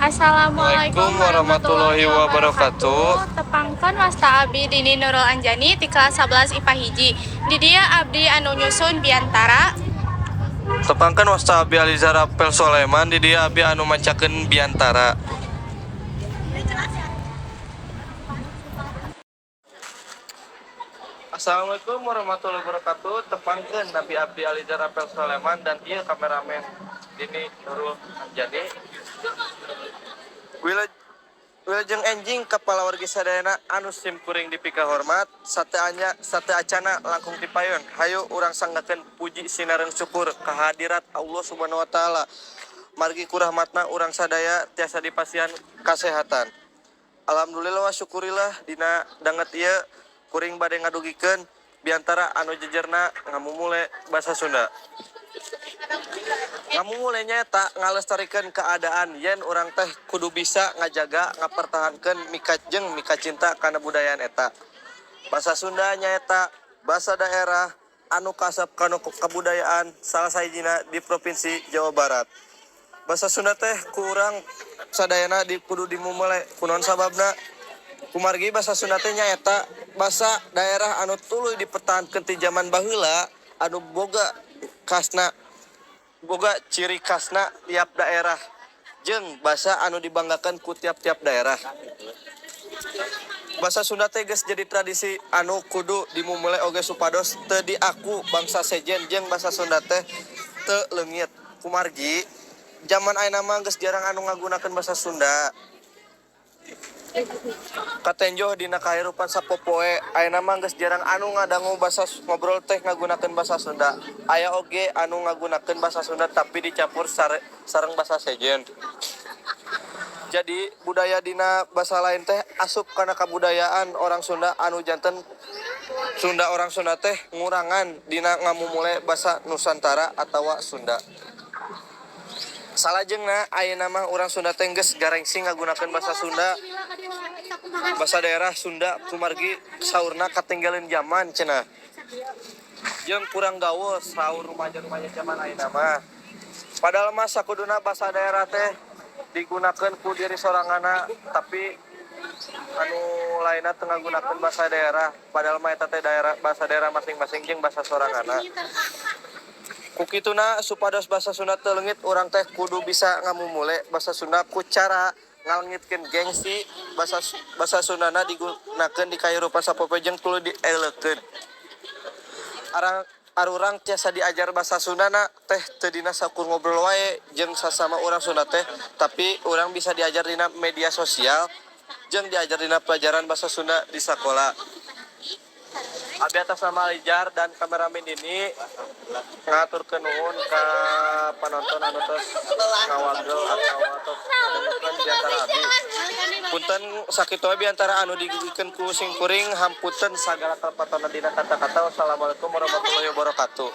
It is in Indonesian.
Assalamualaikum warahmatullahi wabarakatuh. Tepangkan wasta abdi Dini Nurul Anjani di kelas 11 IPA hiji. Di dia abdi anu nyusun biantara. Tepangkan wasta abdi Aliza Rapel Soleman di dia abdi anu macakeun biantara. Assalamualaikum warahmatullahi wabarakatuh. Tepangkan Nabi Abdi Aliza Rapel Soleman dan dia kameramen Dini Nurul Anjani. Wilujeng enjing kepala wargi sadayana anu sim kuring dipika hormat sate acana langkung tipayon hayu urang sanggakeun puji sinareung syukur kehadirat Allah Subhanahu wa taala margi ku rahmatna urang sadaya tiasa dipasihan kasehatan. Alhamdulillah wa syukurillah dina danget ieu kuring bade ngadugikeun biantara anu jejerna ngamumule basa Sunda. Ngamumulenya tak ngalestarikeun keadaan yen urang teh kudu bisa ngajaga ngapertahankeun mika cinta kana budayaan eta. Basa Sunda nyaeta basa daerah anu kasep kana kabudayaan salah sahijina di Provinsi Jawa Barat. Basa Sunda teh ku urang sadayana kudu dimumule kunaon sababna kumargi basa Sunda teh nyaeta basa daerah anu tuluy dipertahankeun ti zaman baheula anu boga ciri khasna tiap daerah jeung basa anu dibanggakeun ku tiap-tiap daerah. Basa Sunda teh geus jadi tradisi anu kudu dimumule oge supados teu diaku bangsa sejen jeung basa Sunda teh teu leungit. Kumargi zaman ayeuna mah geus jarang anu ngagunakeun basa Sunda. Katenjoh dina kahirupan sapopoe ayeuna mah geus jarang anu ngadangu basa ngobrol teh ngagunakeun basa Sunda. Aya oge anu ngagunakeun basa Sunda tapi dicampur sareng basa sejen. Jadi budaya dina basa lain teh asup kana kabudayaan orang Sunda anu janten Sunda orang Sunda teh ngurangan dina ngamumule basa Nusantara atawa Sunda. Salajengna ayeuna mah urang Sunda teh geus garengsing ngagunakeun basa Sunda. Basa daerah Sunda kumargi saurna katinggalin zaman cenah. Jeung kurang gaul saur rumaja-rumaja zaman ayeuna mah. Padahal mah sakuduna basa daerah teh digunakeun ku diri sorangana tapi anu lainna teu ngagunakeun basa daerah. Padahal mah eta teh daerah basa daerah masing-masing jeung basa sorangana. Kukituna supados basa Sunda teu leungit urang teh kudu bisa ngamumule basa Sunda ku cara ngalengitkeun gengsi basa Sundana digunakeun di kahirupan sapopoe jeung tuluy dieleukeun. Arurang tiasa diajar basa Sundana teh teu dina sakur ngobrol wae jeung sasama urang Sunda teh, tapi urang bisa diajar dina media sosial jeung diajar dina pelajaran basa Sunda di sakola. Abi atas nama Alijar dan kameramen ini ngaturkeun nuhun ka panonton anu tos ngawagel atau ngadengekeun biantara abi. Punten sakitu we biantara anu digugikeun ku sing kuring hampunten sagala kalpatonna dina kata-kata. Wassalamualaikum warahmatullahi wabarakatuh.